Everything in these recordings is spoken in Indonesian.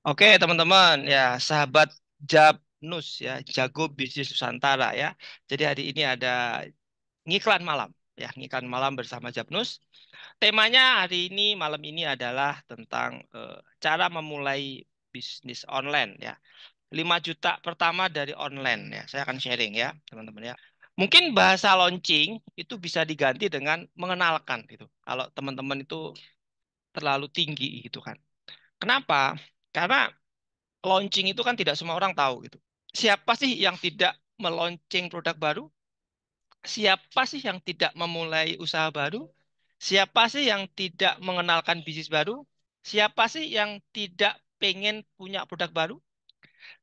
Oke, teman-teman, ya sahabat Jabnus ya, Jago Bisnis Nusantara ya. Jadi hari ini ada ngiklan malam ya, ngiklan malam bersama Jabnus. Temanya hari ini malam ini adalah tentang cara memulai bisnis online ya. 5 juta pertama dari online ya. Saya akan sharing ya, teman-teman ya. Mungkin bahasa launching itu bisa diganti dengan mengenalkan gitu. Kalau teman-teman itu terlalu tinggi gitu kan. Kenapa? Karena launching itu kan tidak semua orang tahu gitu. Siapa sih yang tidak meluncing produk baru? Siapa sih yang tidak memulai usaha baru? Siapa sih yang tidak mengenalkan bisnis baru? Siapa sih yang tidak pengen punya produk baru?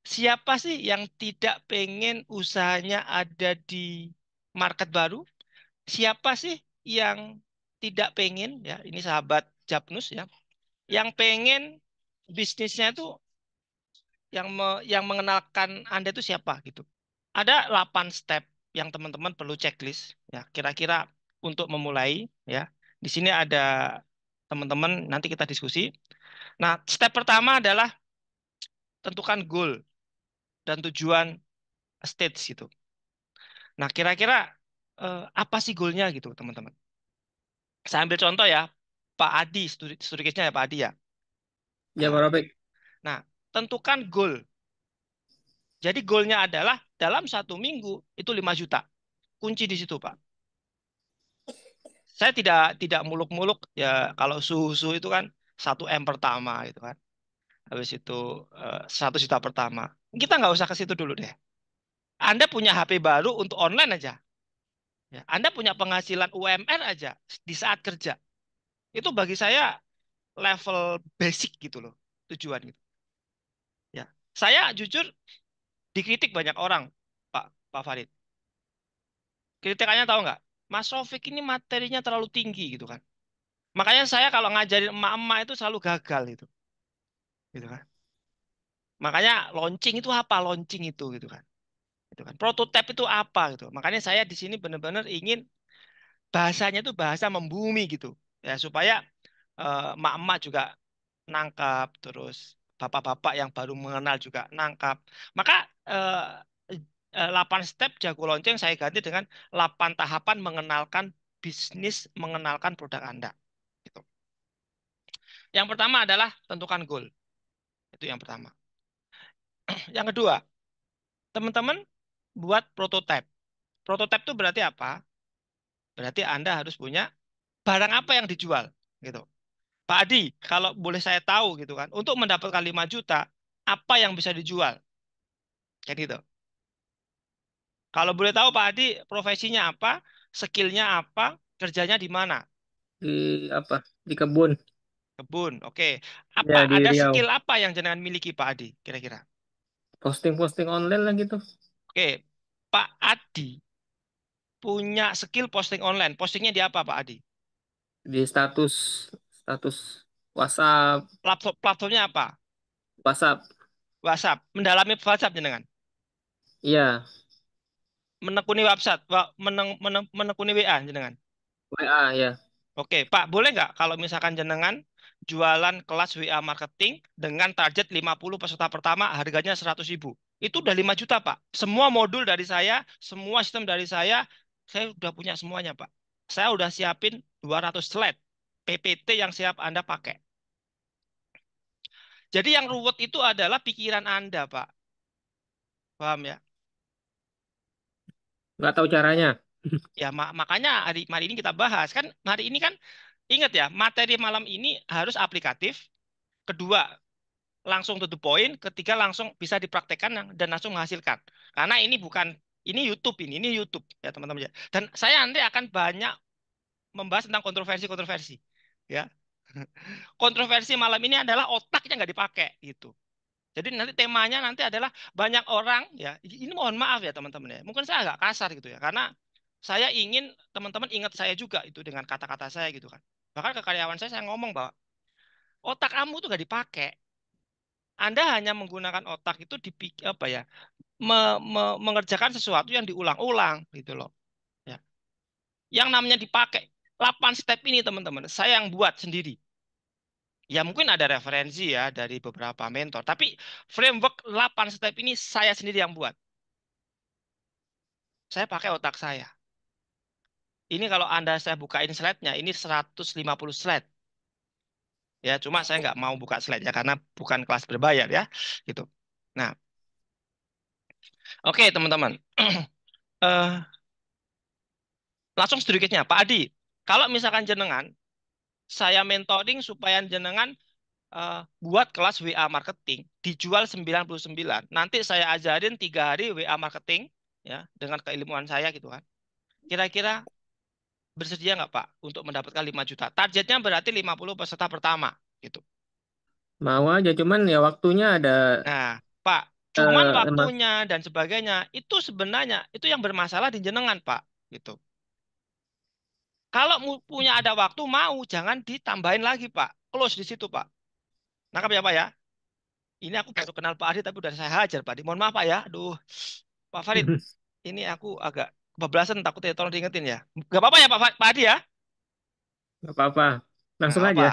Siapa sih yang tidak pengen usahanya ada di market baru? Siapa sih yang tidak pengen ya, ini sahabat Japnus ya, yang pengen bisnisnya itu yang mengenalkan Anda itu siapa gitu. Ada 8 step yang teman-teman perlu checklist ya, kira-kira untuk memulai ya. Di sini ada teman-teman nanti kita diskusi. Nah, step pertama adalah tentukan goal dan tujuan stage gitu. Nah, kira-kira apa sih goalnya gitu, teman-teman? Saya ambil contoh ya, Pak Adi, studi case-nya ya Pak Adi ya. Ya, Pak Nah, Robek. nah, tentukan goal. Jadi goalnya adalah dalam 1 minggu itu 5 juta. Kunci di situ, Pak. Saya tidak muluk-muluk ya, kalau suhu itu kan 1 M pertama gitu kan. Habis itu 1 juta pertama. Kita nggak usah ke situ dulu deh. Anda punya HP baru untuk online aja. Ya. Anda punya penghasilan UMR aja di saat kerja. Itu bagi saya level basic gitu loh, tujuan gitu. Ya. Saya jujur dikritik banyak orang, Pak Pak Farid. Kritikannya tahu nggak? Mas Sofik ini materinya terlalu tinggi gitu kan. Makanya saya kalau ngajarin emak-emak itu selalu gagal itu. Gitu kan. Makanya launching itu apa? Launching itu gitu kan. Gitu kan. Prototype itu apa gitu. Makanya saya di sini benar-benar ingin bahasanya itu bahasa membumi gitu. Ya supaya emak-emak juga nangkap, terus bapak-bapak yang baru mengenal juga nangkap. Maka 8 step jago lonceng saya ganti dengan 8 tahapan mengenalkan bisnis, mengenalkan produk Anda. Gitu. Yang pertama adalah tentukan goal. Itu yang pertama. Yang kedua, teman-teman buat prototype. Prototype itu berarti apa? Berarti Anda harus punya barang apa yang dijual, gitu. Pak Adi, kalau boleh saya tahu gitu kan, untuk mendapatkan 5 juta, apa yang bisa dijual? Kan gitu. Kalau boleh tahu Pak Adi, profesinya apa, skillnya apa, kerjanya di mana? Di apa? Di kebun. Kebun, oke. Apa Ya, di ada Riau. skill apa yang jenengan miliki Pak Adi, kira-kira? Posting-posting online lah gitu. Oke, Pak Adi punya skill posting online. Postingnya di apa Pak Adi? Di status status WhatsApp, Platformnya apa? WhatsApp. WhatsApp. Mendalami WhatsApp jenengan. Iya, Menekuni WhatsApp, menekuni WA jenengan. WA ya. Oke, Pak, boleh nggak kalau misalkan jenengan jualan kelas WA marketing dengan target 50 peserta pertama harganya 100.000. Itu udah 5 juta, Pak. Semua modul dari saya, semua sistem dari saya udah punya semuanya, Pak. Saya udah siapin 200 slide PPT yang siap Anda pakai. Jadi yang ruwet itu adalah pikiran Anda, Pak. Paham ya? Nggak tahu caranya. Ya, makanya hari ini kita bahas. Kan hari ini kan ingat ya, materi malam ini harus aplikatif. Kedua, langsung to the point, ketiga langsung bisa dipraktekkan dan langsung menghasilkan. Karena ini YouTube ini YouTube ya teman-teman ya. Dan saya nanti akan banyak membahas tentang kontroversi-kontroversi ya. Kontroversi malam ini adalah otaknya nggak dipakai gitu. Jadi nanti temanya nanti adalah banyak orang ya. Ini mohon maaf ya teman-teman ya. Mungkin saya agak kasar gitu ya karena saya ingin teman-teman ingat saya juga itu dengan kata-kata saya gitu kan. Bahkan ke karyawan saya ngomong bahwa otak kamu tuh nggak dipakai. Anda hanya menggunakan otak itu apa ya, mengerjakan sesuatu yang diulang-ulang gitu loh. Ya. Yang namanya dipakai 8 step ini teman-teman, saya yang buat sendiri. Ya mungkin ada referensi ya dari beberapa mentor. Tapi framework 8 step ini saya sendiri yang buat. Saya pakai otak saya. Ini kalau Anda saya bukain slide-nya, ini 150 slide. Ya, cuma saya nggak mau buka slide ya karena bukan kelas berbayar ya. Gitu. Nah, oke teman-teman. Eh, langsung sedikitnya, Pak Adi. Kalau misalkan jenengan, saya mentoring supaya jenengan buat kelas WA marketing dijual 99. Nanti saya ajarin 3 hari WA marketing ya dengan keilmuan saya gitu kan. Kira-kira bersedia nggak Pak untuk mendapatkan 5 juta? Targetnya berarti 50 peserta pertama gitu. Mau aja, cuman ya waktunya ada Nah, Pak, cuman emang. waktunya dan sebagainya itu sebenarnya itu yang bermasalah di jenengan Pak gitu. Kalau punya ada waktu mau jangan ditambahin lagi Pak. Close di situ Pak. Nangkap ya Pak ya? Ini aku baru kenal Pak Adi tapi udah saya hajar Pak Adi. Mohon maaf Pak ya. Aduh, Pak Farid, ini aku agak kebablasan takutnya tolong diingetin ya. Gak apa-apa ya Pak Adi ya? Nggak apa-apa, Nah, langsung apa? aja.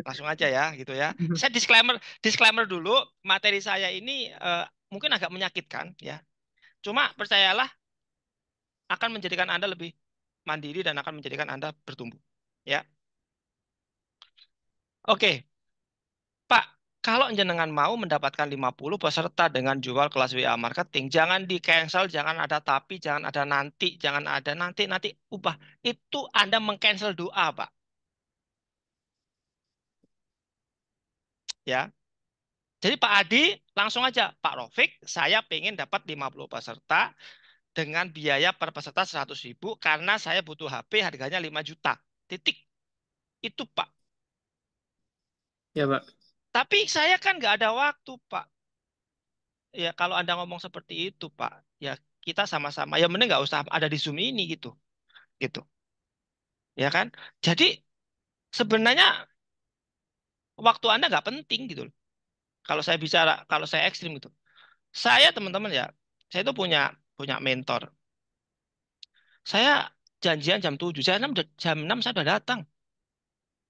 Langsung aja ya gitu ya. Saya disclaimer disclaimer dulu, materi saya ini mungkin agak menyakitkan ya. Cuma percayalah akan menjadikan Anda lebih mandiri dan akan menjadikan Anda bertumbuh. Ya. Oke, Pak, kalau jenengan mau mendapatkan 50 peserta dengan jual kelas WA marketing, jangan di-cancel, jangan ada tapi, jangan ada nanti, jangan ada nanti ubah. Itu Anda meng-cancel doa, Pak. Ya. Jadi Pak Adi langsung aja, Pak Rofik, saya pengen dapat 50 peserta dengan biaya per peserta 100.000 karena saya butuh HP harganya 5 juta. Titik. Itu Pak. Ya, Pak. Tapi saya kan nggak ada waktu, Pak. Ya kalau Anda ngomong seperti itu, Pak, ya kita sama-sama. Ya mending nggak usah ada di Zoom ini gitu. Gitu. Ya kan? Jadi sebenarnya waktu Anda nggak penting gitu loh. Kalau saya bicara, kalau saya ekstrim gitu. Saya teman-teman ya, saya itu punya punya mentor. Saya janjian jam 7, jam 6 saya udah datang.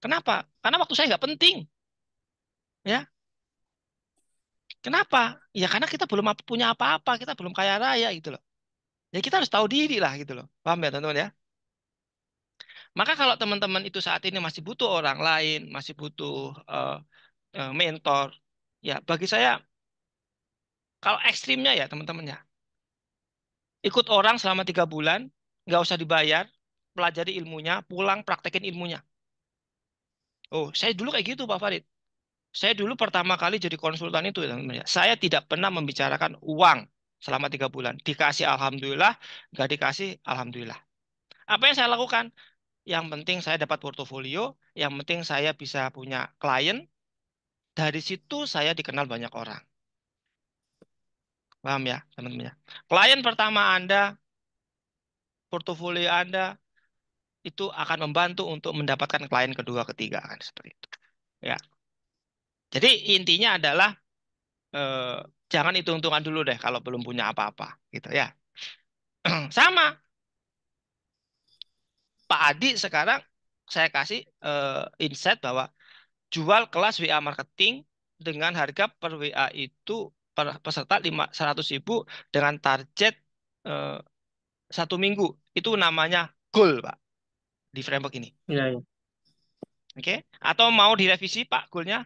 Kenapa? Karena waktu saya nggak penting. Ya, kenapa? Ya karena kita belum punya apa-apa, kita belum kaya raya gitu loh. Ya kita harus tahu diri lah gitu loh. Paham ya teman-teman ya? Maka kalau teman-teman itu saat ini masih butuh orang lain, masih butuh mentor, ya bagi saya kalau ekstrimnya ya teman-teman ya, ikut orang selama 3 bulan, nggak usah dibayar, pelajari ilmunya, pulang praktekin ilmunya. Oh, saya dulu kayak gitu Pak Farid. Saya dulu pertama kali jadi konsultan itu, teman-teman ya. Saya tidak pernah membicarakan uang selama 3 bulan. Dikasih alhamdulillah, nggak dikasih alhamdulillah. Apa yang saya lakukan? Yang penting saya dapat portofolio, yang penting saya bisa punya klien. Dari situ saya dikenal banyak orang. Paham ya, teman-teman ya? Klien pertama Anda, portofolio Anda itu akan membantu untuk mendapatkan klien kedua, ketiga kan seperti itu. Ya. Jadi intinya adalah eh, jangan hitung-hitungan dulu deh kalau belum punya apa-apa gitu ya. Sama Pak Adi sekarang saya kasih insight bahwa jual kelas WA marketing dengan harga per WA itu per peserta 100.000 dengan target eh, 1 minggu. Itu namanya goal, Pak, di framework ini. Iya, iya. Oke? Atau mau direvisi, Pak, goalnya?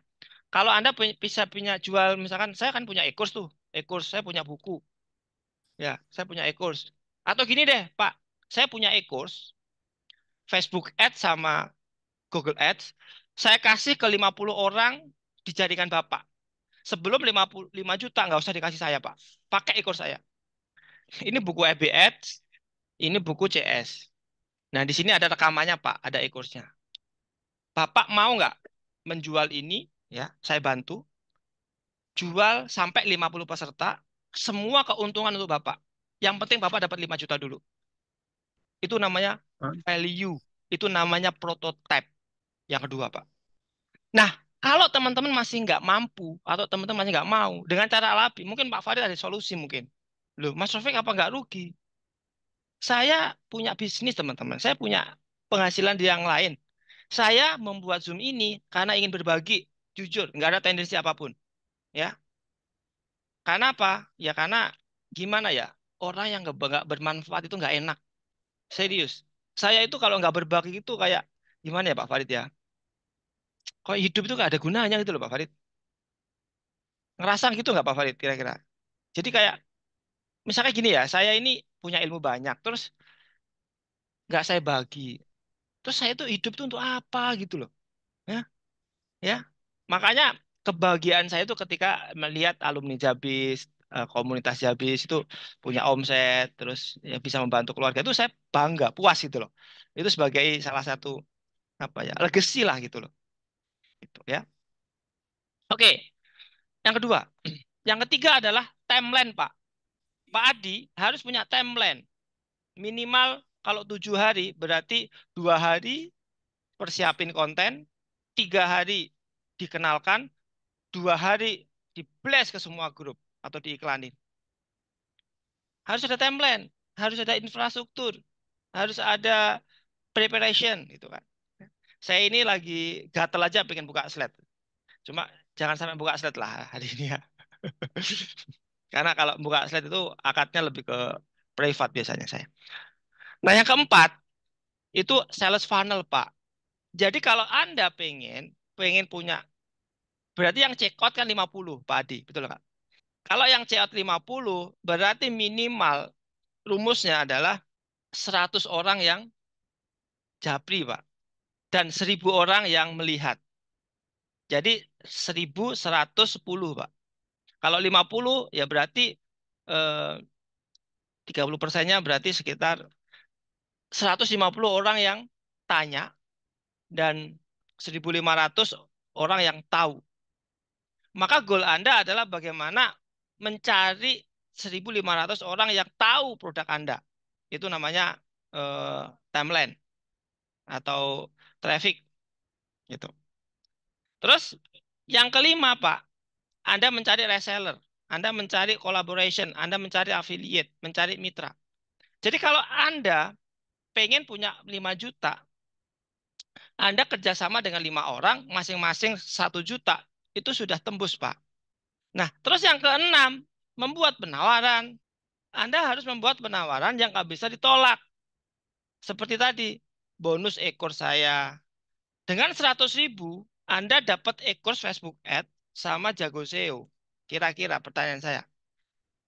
Kalau Anda bisa punya jual, misalkan saya kan punya e-course tuh. E-course, saya punya buku. Ya, saya punya e-course. Atau gini deh, Pak. Saya punya e-course, Facebook Ads sama Google Ads. Saya kasih ke 50 orang dijadikan Bapak. Sebelum 55 juta nggak usah dikasih saya, Pak. Pakai e-course saya. Ini buku FB Ads, ini buku CS. Nah, di sini ada rekamannya, Pak. Ada e-course-nya. Bapak mau nggak menjual ini? Ya, saya bantu. Jual sampai 50 peserta. Semua keuntungan untuk Bapak. Yang penting Bapak dapat 5 juta dulu. Itu namanya Hah? value. Itu namanya prototype. Yang kedua, Pak. Nah, kalau teman-teman masih nggak mampu atau teman-teman masih nggak mau dengan cara alami, mungkin Pak Farid ada solusi mungkin. Loh, Mas Taufik apa nggak rugi? Saya punya bisnis, teman-teman. Saya punya penghasilan di yang lain. Saya membuat Zoom ini karena ingin berbagi. Jujur, nggak ada tendensi apapun. Ya, karena apa? Ya karena gimana ya? Orang yang nggak bermanfaat itu nggak enak. Serius. Saya itu kalau nggak berbagi itu kayak gimana ya Pak Farid ya? Kok hidup itu nggak ada gunanya gitu loh Pak Farid. Ngerasa gitu nggak Pak Farid kira-kira? Jadi kayak misalnya gini ya, saya ini punya ilmu banyak, terus nggak saya bagi. Terus saya tuh hidup tuh untuk apa gitu loh. Ya, ya. Makanya kebahagiaan saya itu ketika melihat alumni Jabis, komunitas Jabis itu punya omset, terus ya bisa membantu keluarga itu saya bangga, puas gitu loh. Itu sebagai salah satu apa ya, legacy lah gitu loh. Gitu ya. Oke, yang kedua. Yang ketiga adalah timeline, Pak. Pak Adi harus punya timeline. Minimal kalau 7 hari berarti 2 hari persiapin konten, 3 hari dikenalkan, 2 hari di blast ke semua grup atau diiklanin. Harus ada timeline, harus ada infrastruktur, harus ada preparation gitu kan. Saya ini lagi gatel aja pengen buka slide. Cuma jangan sampai buka slide lah hari ini ya. Karena kalau buka slide itu akadnya lebih ke private biasanya saya. Nah, yang keempat itu sales funnel, Pak. Jadi kalau Anda pengen pengen punya berarti yang check out kan 50, Pak Adi, betul nggak? Kalau yang check out 50 berarti minimal rumusnya adalah 100 orang yang japri, Pak. Dan 1.000 orang yang melihat. Jadi 1.110, Pak. Kalau 50 ya berarti eh, 30%-nya berarti sekitar 150 orang yang tanya dan 1.500 orang yang tahu. Maka goal Anda adalah bagaimana mencari 1.500 orang yang tahu produk Anda. Itu namanya eh, timeline atau traffic gitu. Terus yang kelima, Pak, Anda mencari reseller, Anda mencari collaboration, Anda mencari affiliate, mencari mitra. Jadi kalau Anda pengen punya 5 juta, Anda kerjasama dengan 5 orang, masing-masing 1 juta, itu sudah tembus, Pak. Nah, terus yang keenam, membuat penawaran. Anda harus membuat penawaran yang nggak bisa ditolak. Seperti tadi, bonus ekor saya. Dengan 100.000, Anda dapat ekor Facebook Ad sama jago SEO. Kira-kira pertanyaan saya.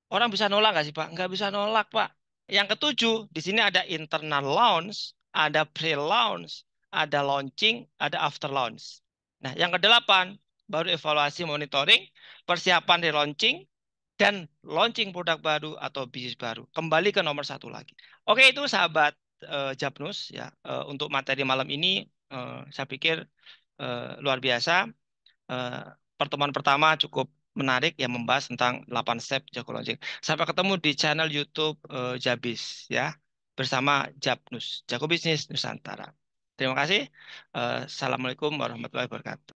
Orang bisa nolak nggak sih, Pak? Nggak bisa nolak, Pak. Yang ketujuh, di sini ada internal launch, ada pre-launch, ada launching, ada after launch. Nah, yang kedelapan, baru evaluasi monitoring, persiapan relaunching, dan launching produk baru atau bisnis baru. Kembali ke nomor satu lagi. Oke, itu sahabat Japnus ya. Untuk materi malam ini, saya pikir luar biasa. Eh, Pertemuan pertama cukup menarik yang membahas tentang 8 step Jago Launching. Sampai ketemu di channel YouTube Jabis ya bersama Japnus, Jago Bisnis Nusantara. Terima kasih. Assalamualaikum warahmatullahi wabarakatuh.